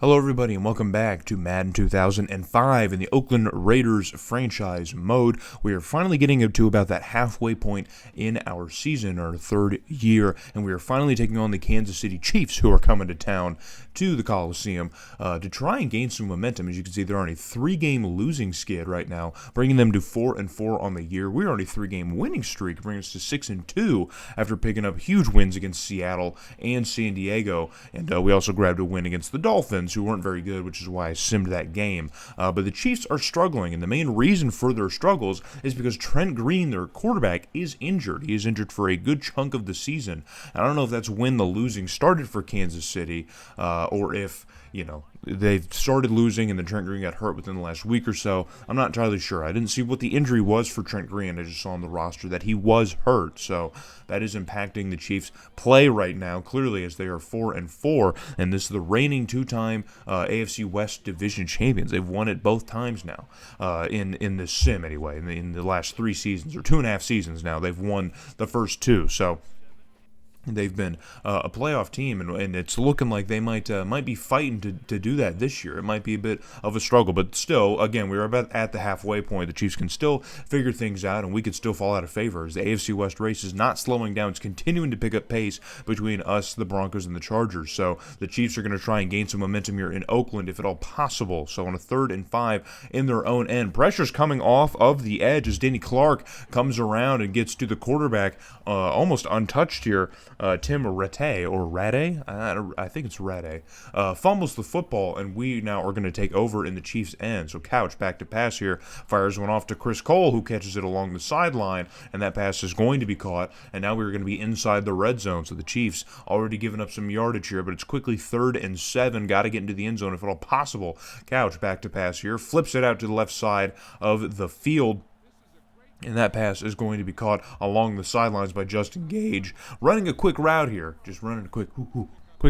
Hello everybody and welcome back to Madden 2005 in the Oakland Raiders franchise mode. We are finally getting to about that halfway point in our season, our third year, and we are finally taking on the Kansas City Chiefs, who are coming to town to the Coliseum to try and gain some momentum. As you can see, they're on a 3-game losing skid right now, bringing them to 4-4 on the year. We're on a 3-game winning streak, bringing us to 6-2 after picking up huge wins against Seattle and San Diego, and we also grabbed a win against the Dolphins, who weren't very good, which is why I simmed that game. But the Chiefs are struggling, and the main reason for their struggles is because Trent Green, their quarterback, is injured. He is injured for a good chunk of the season. I don't know if that's when the losing started for Kansas City, or if, they've started losing and then Trent Green got hurt within the last week or so. I'm not entirely sure. I didn't see what the injury was for Trent Green. I just saw on the roster that he was hurt. So that is impacting the Chiefs' play right now, clearly, as they are 4-4. And this is the reigning two-time AFC West division champions. They've won it both times now, in this sim anyway. In the last 3 seasons, or 2.5 seasons now, they've won the first 2. So they've been a playoff team, and it's looking like they might be fighting to do that this year. It might be a bit of a struggle, but still, again, we're about at the halfway point. The Chiefs can still figure things out, and we could still fall out of favor, as the AFC West race is not slowing down. It's continuing to pick up pace between us, the Broncos, and the Chargers. So the Chiefs are going to try and gain some momentum here in Oakland, if at all possible. So on a 3rd and 5 in their own end, pressure's coming off of the edge as Danny Clark comes around and gets to the quarterback almost untouched here. Tim Rattay, or Rattay, I think it's Rattay, fumbles the football, and we now are going to take over in the Chiefs' end. So Couch, back to pass here, fires one off to Chris Cole, who catches it along the sideline, and that pass is going to be caught, and now we're going to be inside the red zone. So the Chiefs already giving up some yardage here, but it's quickly 3rd and 7, got to get into the end zone if at all possible. Couch, back to pass here, flips it out to the left side of the field, and that pass is going to be caught along the sidelines by Justin Gage, running a quick route here, just running a quick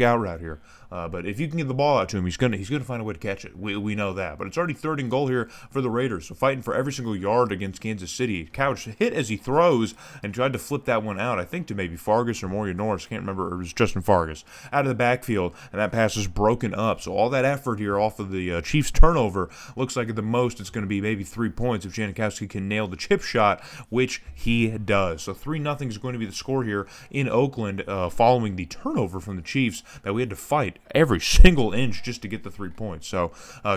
out route here. But if you can get the ball out to him, he's gonna find a way to catch it. We know that. But it's already 3rd and goal here for the Raiders. So fighting for every single yard against Kansas City. Couch hit as he throws and tried to flip that one out, I think to maybe Fargas or Moria Norris. Can't remember. It was Justin Fargas out of the backfield, and that pass is broken up. So all that effort here off of the Chiefs turnover looks like at the most it's going to be maybe 3 points if Janikowski can nail the chip shot, which he does. So 3-0 is going to be the score here in Oakland, following the turnover from the Chiefs that we had to fight every single inch just to get the 3 points. So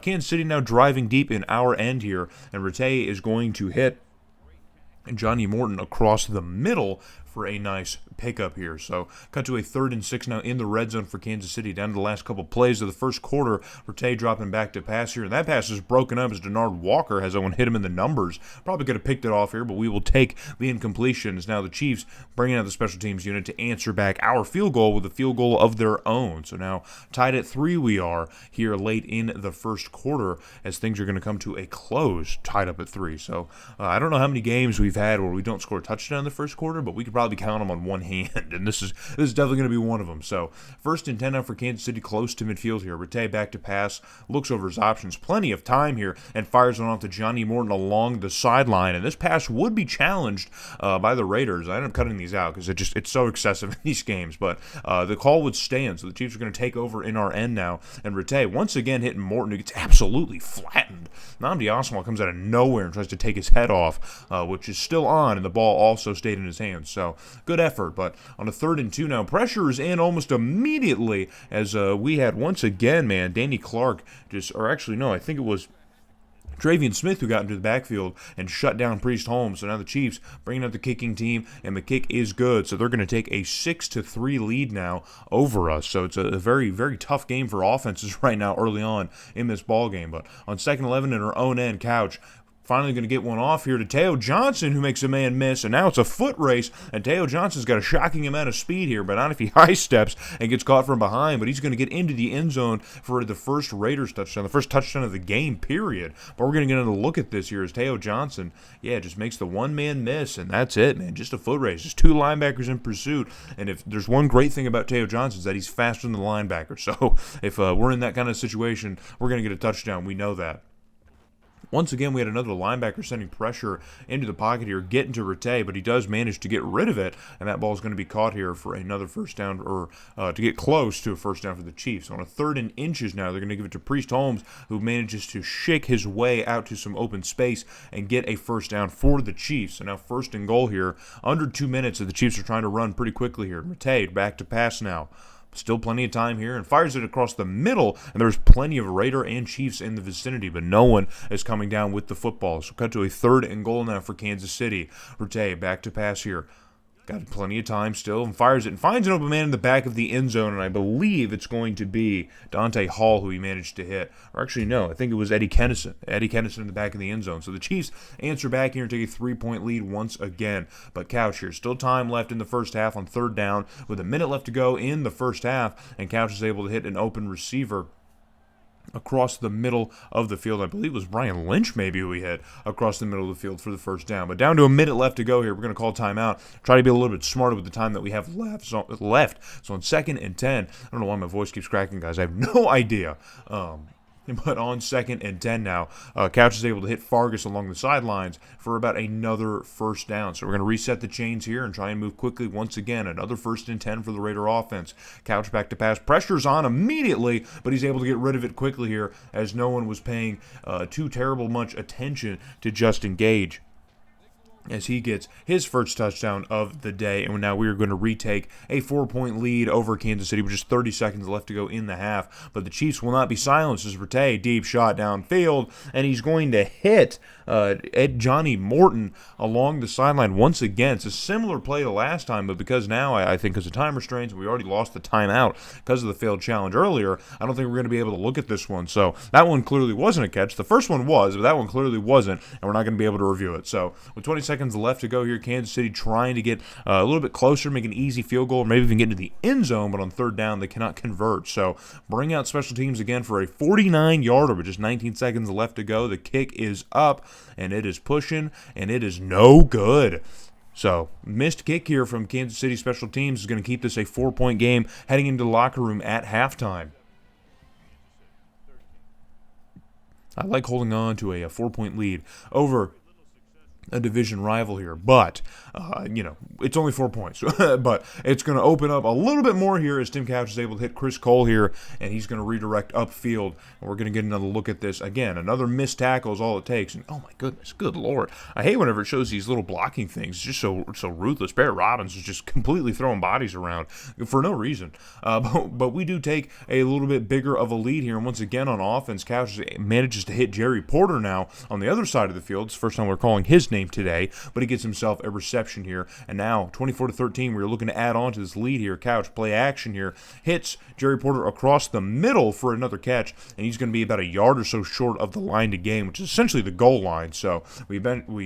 Kansas City now driving deep in our end here, and Rattay is going to hit Johnny Morton across the middle for a nice pickup here. So cut to a 3rd and 6 now in the red zone for Kansas City, down to the last couple plays of the first quarter. Rattay dropping back to pass here, and that pass is broken up as Denard Walker has someone hit him in the numbers. Probably could have picked it off here, but we will take the incompletion, as now the Chiefs bringing out the special teams unit to answer back our field goal with a field goal of their own. So now tied at 3 we are here late in the first quarter, as things are going to come to a close, tied up at 3. So I don't know how many games we've had where we don't score a touchdown in the first quarter, but we could probably count them on one hand, and this is definitely going to be one of them. So 1st and 10 now for Kansas City, close to midfield here. Rattay back to pass, looks over his options, plenty of time here, and fires one off to Johnny Morton along the sideline. And this pass would be challenged by the Raiders. I ended up cutting these out because it's so excessive in these games, but the call would stand. So the Chiefs are going to take over in our end now, and Rattay once again hitting Morton, who gets absolutely flattened. Nnamdi Asomugha comes out of nowhere and tries to take his head off, which is still on, and the ball also stayed in his hands. So good effort. But on a 3rd and 2 now, pressure is in almost immediately, as we had once again, Danny Clark I think it was Travian Smith who got into the backfield and shut down Priest Holmes. So now the Chiefs bringing out the kicking team, and the kick is good. So they're going to take a 6-3 lead now over us. So it's a very, very tough game for offenses right now early on in this ball game. But on 2nd 11 in our own end, Couch finally going to get one off here to Teo Johnson, who makes a man miss, and now it's a foot race, and Teo Johnson's got a shocking amount of speed here, but not if he high steps and gets caught from behind, but he's going to get into the end zone for the first Raiders touchdown, the first touchdown of the game, period. But we're going to get another look at this here as Teo Johnson, just makes the one-man miss, and that's it, man, just a foot race, just 2 linebackers in pursuit, and if there's one great thing about Teo Johnson is that he's faster than the linebacker, so if we're in that kind of situation, we're going to get a touchdown, we know that. Once again, we had another linebacker sending pressure into the pocket here, getting to Rattay, but he does manage to get rid of it, and that ball is going to be caught here for another first down, or to get close to a first down for the Chiefs. So on a 3rd and inches now, they're going to give it to Priest Holmes, who manages to shake his way out to some open space and get a first down for the Chiefs. So now 1st and goal here, under 2 minutes, and the Chiefs are trying to run pretty quickly here. Rattay back to pass now. Still plenty of time here, and fires it across the middle, and there's plenty of Raider and Chiefs in the vicinity, but no one is coming down with the football. So cut to a 3rd and goal now for Kansas City. Rattay back to pass here. Got plenty of time still, and fires it and finds an open man in the back of the end zone, and I believe it's going to be Dante Hall who he managed to hit. Or actually, no, I think it was Eddie Kennison. Eddie Kennison in the back of the end zone. So the Chiefs answer back here and take a 3-point lead once again. But Couch here, still time left in the first half on 3rd down with a minute left to go in the first half, and Couch is able to hit an open receiver across the middle of the field. I believe it was Brian Lynch maybe who he hit across the middle of the field for the first down. But down to a minute left to go here. We're going to call timeout. Try to be a little bit smarter with the time that we have left. So on 2nd and 10, I don't know why my voice keeps cracking, guys. I have no idea. But on 2nd and 10 now, Couch is able to hit Fargas along the sidelines for about another first down. So we're going to reset the chains here and try and move quickly once again. Another 1st and 10 for the Raider offense. Couch back to pass. Pressure's on immediately, but he's able to get rid of it quickly here as no one was paying too terrible much attention to Justin Gage, as he gets his first touchdown of the day. And now we are going to retake a 4-point lead over Kansas City with just 30 seconds left to go in the half. But the Chiefs will not be silenced as Rattay, deep shot downfield, and he's going to hit Johnny Morton along the sideline once again. It's a similar play to last time, but because now I think because of time restraints, we already lost the timeout because of the failed challenge earlier, I don't think we're going to be able to look at this one. So that one clearly wasn't a catch. The first one was, but that one clearly wasn't, and we're not going to be able to review it. So with 20 seconds left to go here, Kansas City trying to get a little bit closer, make an easy field goal, or maybe even get into the end zone, but on 3rd down, they cannot convert. So bring out special teams again for a 49-yarder with just 19 seconds left to go. The kick is up, and it is pushing, and it is no good. So, missed kick here from Kansas City special teams is going to keep this a 4-point game heading into the locker room at halftime. I like holding on to a 4-point lead over a division rival here, but it's only 4 points. But it's going to open up a little bit more here as Tim Couch is able to hit Chris Cole here, and he's going to redirect upfield. And we're going to get another look at this. Again, another missed tackle is all it takes. And oh my goodness, good Lord. I hate whenever it shows these little blocking things. It's just so ruthless. Barrett Robbins is just completely throwing bodies around for no reason. But we do take a little bit bigger of a lead here. And once again on offense, Couch manages to hit Jerry Porter now on the other side of the field. It's the first time we're calling his name today, but he gets himself a reception here. And now 24-13, we're looking to add on to this lead here. Couch play action here, hits Jerry Porter across the middle for another catch, and he's going to be about a yard or so short of the line to gain, which is essentially the goal line. So we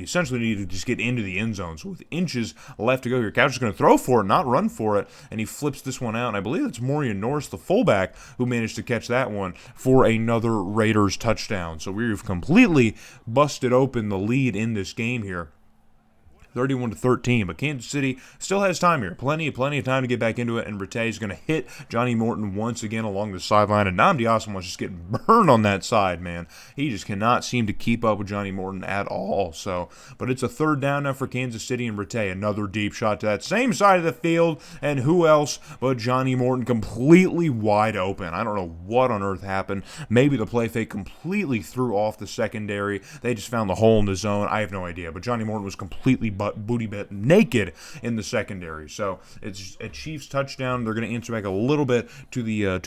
essentially need to just get into the end zone. So with inches left to go here, Couch is going to throw for it, not run for it, and he flips this one out. And I believe it's Morian Norris, the fullback, who managed to catch that one for another Raiders touchdown. So we've completely busted open the lead in this game here. 31-13, but Kansas City still has time here. Plenty of time to get back into it, and Rattay is going to hit Johnny Morton once again along the sideline, and Nnamdi Asomugha just getting burned on that side, man. He just cannot seem to keep up with Johnny Morton at all. So, but it's a 3rd down now for Kansas City, and Rattay, another deep shot to that same side of the field, and who else but Johnny Morton, completely wide open. I don't know what on earth happened. Maybe the play fake completely threw off the secondary. They just found the hole in the zone. I have no idea, but Johnny Morton was completely booty bit naked in the secondary. So it's a Chiefs touchdown. They're going to answer back a little bit to the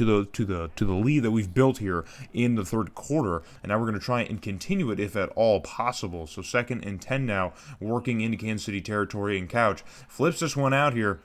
lead that we've built here in the 3rd quarter, and now we're going to try and continue it if at all possible. So 2nd and 10 now, working into Kansas City territory, and Couch flips this one out here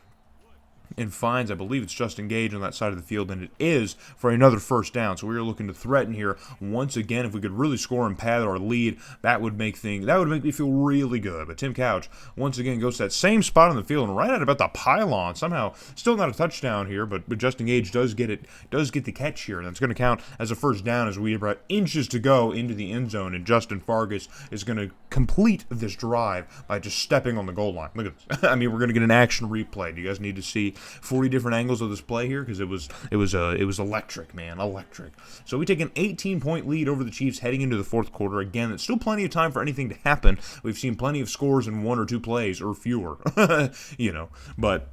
and finds, I believe it's Justin Gage on that side of the field, and it is for another first down. So we are looking to threaten here once again. If we could really score and pad our lead, that would make me feel really good. But Tim Couch once again goes to that same spot on the field and right at about the pylon. Somehow, still not a touchdown here, but Justin Gage does get the catch here, and that's going to count as a first down as we have about inches to go into the end zone, and Justin Fargas is going to complete this drive by just stepping on the goal line. Look at this. I mean, we're going to get an action replay. Do you guys need to see 40 different angles of this play here? Because it was electric, man, electric. So we take an 18-point lead over the Chiefs heading into the fourth quarter. Again, it's still plenty of time for anything to happen. We've seen plenty of scores in 1 or 2 plays or fewer, but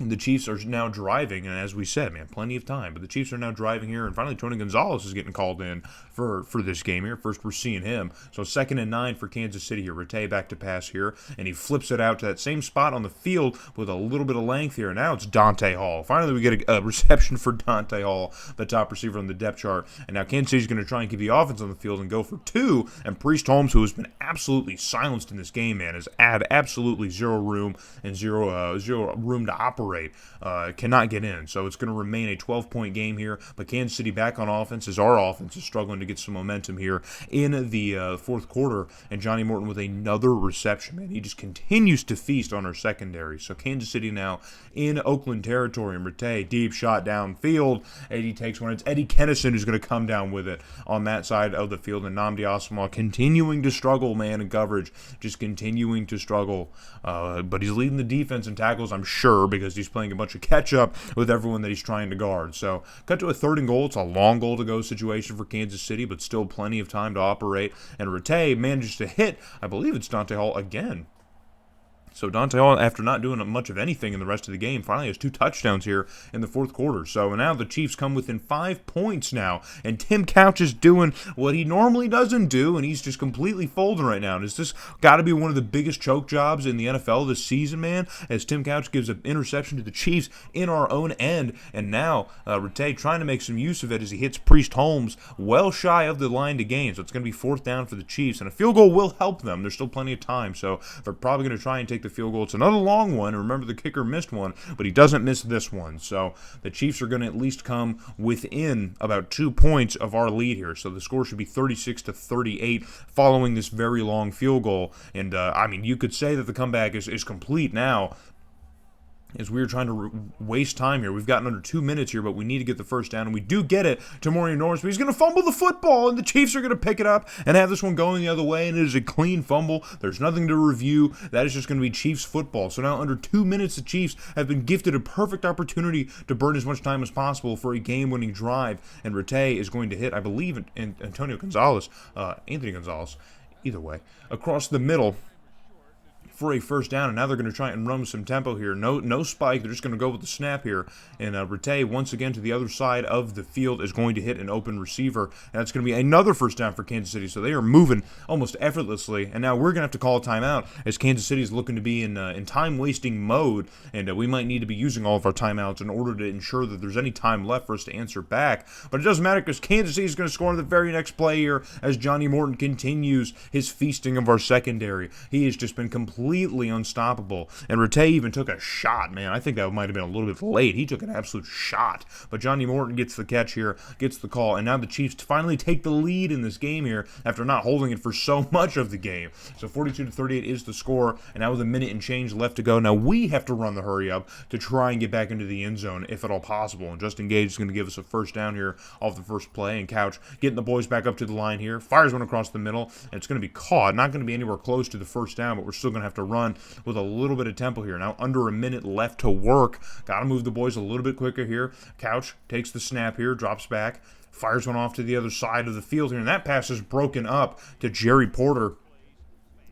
the Chiefs are now driving, and as we said, man, plenty of time. But the Chiefs are now driving here, and finally Tony Gonzalez is getting called in for this game here. First, we're seeing him. So 2nd and 9 for Kansas City here. Rattay back to pass here, and he flips it out to that same spot on the field with a little bit of length here. Now it's Dante Hall. Finally, we get a reception for Dante Hall, the top receiver on the depth chart. And now Kansas City's going to try and keep the offense on the field and go for 2. And Priest Holmes, who has been absolutely silenced in this game, man, has had absolutely zero room and zero room to operate. Cannot get in. So it's going to remain a 12-point game here. But Kansas City back on offense as our offense is struggling to get some momentum here in the fourth quarter. And Johnny Morton with another reception, man. He just continues to feast on our secondary. So Kansas City now in Oakland territory. And Rattay, deep shot downfield. Eddie takes one. It's Eddie Kennison who's going to come down with it on that side of the field. And Nnamdi Asomugha continuing to struggle, man, in coverage. Just continuing to struggle. But he's leading the defense in tackles, I'm sure, because he's playing a bunch of catch-up with everyone that he's trying to guard. So, cut to a 3rd and goal. It's a long goal-to-go situation for Kansas City, but still plenty of time to operate. And Rattay manages to hit, I believe it's Dante Hall again. So Dante Hall, after not doing much of anything in the rest of the game, finally has 2 touchdowns here in the fourth quarter. So now the Chiefs come within 5 points now, and Tim Couch is doing what he normally doesn't do, and he's just completely folding right now. And is this got to be one of the biggest choke jobs in the NFL this season, man? As Tim Couch gives an interception to the Chiefs in our own end, and now Rattay trying to make some use of it as he hits Priest Holmes well shy of the line to gain. So it's going to be 4th down for the Chiefs, and a field goal will help them. There's still plenty of time, so they're probably going to try and take the field goal. It's another long one. Remember, the kicker missed one, but he doesn't miss this one. So the Chiefs are going to at least come within about 2 points of our lead here. So the score should be 36-38 following this very long field goal. And, I mean, you could say that the comeback is complete now, as we were trying to waste time here. We've gotten under 2 minutes here, but we need to get the first down, and we do get it to Maurian Norris, but he's going to fumble the football, and the Chiefs are going to pick it up and have this one going the other way, and it is a clean fumble. There's nothing to review. That is just going to be Chiefs football. So now under 2 minutes, the Chiefs have been gifted a perfect opportunity to burn as much time as possible for a game-winning drive, and Rattay is going to hit, I believe, Anthony Gonzalez, either way, across the middle for a first down, and now they're going to try and run with some tempo here. No spike. They're just going to go with the snap here. And Rattay, once again, to the other side of the field, is going to hit an open receiver. And that's going to be another first down for Kansas City. So they are moving almost effortlessly. And now we're going to have to call a timeout as Kansas City is looking to be in time-wasting mode. And we might need to be using all of our timeouts in order to ensure that there's any time left for us to answer back. But it doesn't matter because Kansas City is going to score on the very next play here as Johnny Morton continues his feasting of our secondary. He has just been completely unstoppable. And Rattay even took a shot, man. I think that might have been a little bit late. He took an absolute shot. But Johnny Morton gets the catch here, gets the call, and now the Chiefs finally take the lead in this game here after not holding it for so much of the game. So 42-38 is the score, and now with a minute and change left to go, now we have to run the hurry up to try and get back into the end zone if at all possible. And Justin Gage is going to give us a first down here off the first play, and Couch getting the boys back up to the line here, fires one across the middle, and it's going to be caught. Not going to be anywhere close to the first down, but we're still going to have to run with a little bit of tempo here. Now under a minute left to work. Got to move the boys a little bit quicker here. Couch takes the snap here, drops back, fires one off to the other side of the field here, and that pass is broken up to Jerry Porter.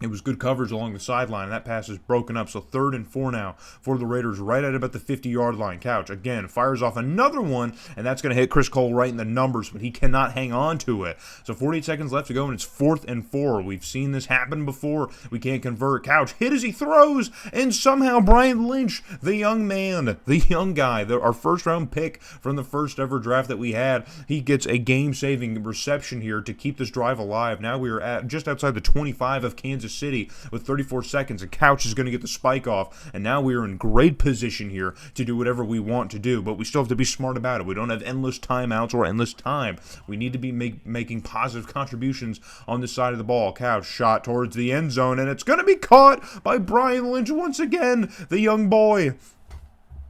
It was good coverage along the sideline, and that pass is broken up. So 3rd and 4 now for the Raiders, right at about the 50-yard line. Couch, again, fires off another one, and that's going to hit Chris Cole right in the numbers, but he cannot hang on to it. So 48 seconds left to go, and it's 4th and 4. We've seen this happen before. We can't convert. Couch hit as he throws, and somehow Brian Lynch, the young man, the young guy, our first-round pick from the first ever draft that we had, he gets a game-saving reception here to keep this drive alive. Now we are at just outside the 25 of Kansas City with 34 seconds, and Couch is going to get the spike off, and now we are in great position here to do whatever we want to do, but we still have to be smart about it. We don't have endless timeouts or endless time. We need to be making positive contributions on this side of the ball. Couch shot towards the end zone, and it's going to be caught by Brian Lynch once again, the young boy.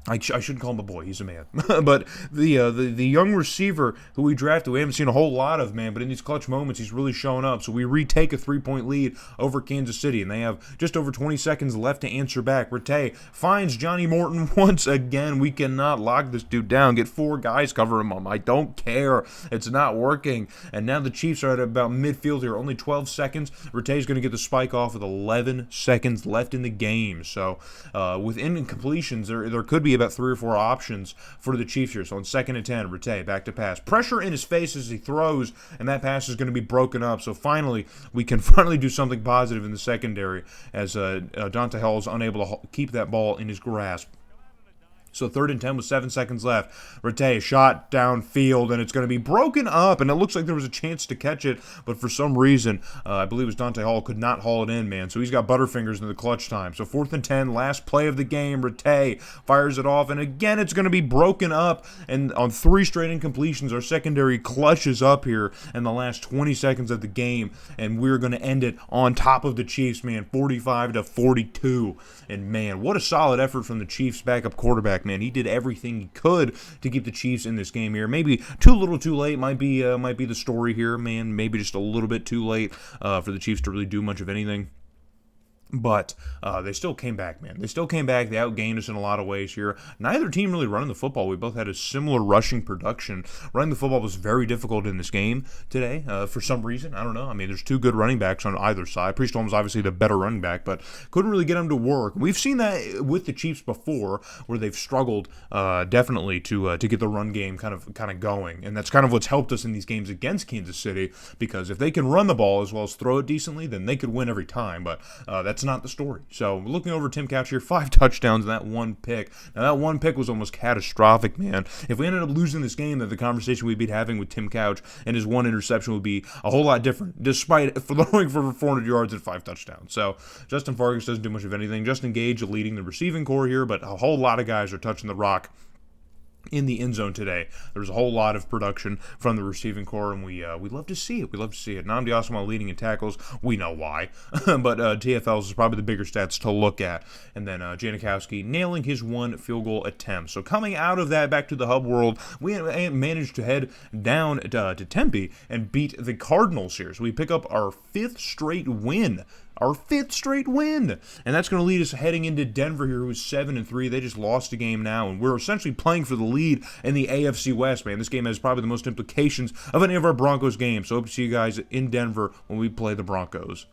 I shouldn't call him a boy. He's a man. But the young receiver who we drafted, we haven't seen a whole lot of, man. But in these clutch moments, he's really showing up. So we retake a 3-point lead over Kansas City, and they have just over 20 seconds left to answer back. Rattay finds Johnny Morton once again. We cannot lock this dude down. Get 4 guys covering him. I don't care. It's not working. And now the Chiefs are at about midfield here. Only 12 seconds. Rattay's going to get the spike off with 11 seconds left in the game. So with incompletions, there could be about 3 or 4 options for the Chiefs here. So on 2nd and 10, Rattay back to pass. Pressure in his face as he throws, and that pass is going to be broken up. So finally, we can finally do something positive in the secondary as Dante Hall is unable to keep that ball in his grasp. So 3rd and 10 with 7 seconds left. Rattay shot downfield, and it's going to be broken up, and it looks like there was a chance to catch it, but for some reason, I believe it was Dante Hall, could not haul it in, man. So he's got butterfingers in the clutch time. So 4th and 10, last play of the game. Rattay fires it off, and again, it's going to be broken up, and on 3 straight incompletions, our secondary clutches up here in the last 20 seconds of the game, and we're going to end it on top of the Chiefs, man, 45-42. And man, what a solid effort from the Chiefs backup quarterback, man. He did everything he could to keep the Chiefs in this game here. Maybe too little too late might be the story here, man. Maybe just a little bit too late for the Chiefs to really do much of anything. But they still came back, man. They still came back. They outgained us in a lot of ways here. Neither team really running the football. We both had a similar rushing production. Running the football was very difficult in this game today for some reason. I don't know. I mean, there's 2 good running backs on either side. Priest Holmes obviously the better running back, but couldn't really get them to work. We've seen that with the Chiefs before, where they've struggled definitely to get the run game kind of going, and that's kind of what's helped us in these games against Kansas City. Because if they can run the ball as well as throw it decently, then they could win every time. But that's not the story. So looking over Tim Couch here, 5 touchdowns and that 1 pick. Now that 1 pick was almost catastrophic, man. If we ended up losing this game, then the conversation we'd be having with Tim Couch and his 1 interception would be a whole lot different, despite throwing for 400 yards and 5 touchdowns. So Justin Fargas doesn't do much of anything. Justin Gage leading the receiving core here, but a whole lot of guys are touching the rock in the end zone today. There was a whole lot of production from the receiving core, and we love to see it. We love to see it. Nnamdi Asomugha leading in tackles. We know why. But TFL's is probably the bigger stats to look at. And then Janikowski nailing his 1 field goal attempt. So coming out of that back to the hub world, we managed to head down to Tempe and beat the Cardinals here. So we pick up our 5th straight win. Our 5th straight win. And that's going to lead us heading into Denver here, who's 7-3. They just lost a game now, and we're essentially playing for the lead in the AFC West, man. This game has probably the most implications of any of our Broncos games. So hope to see you guys in Denver when we play the Broncos.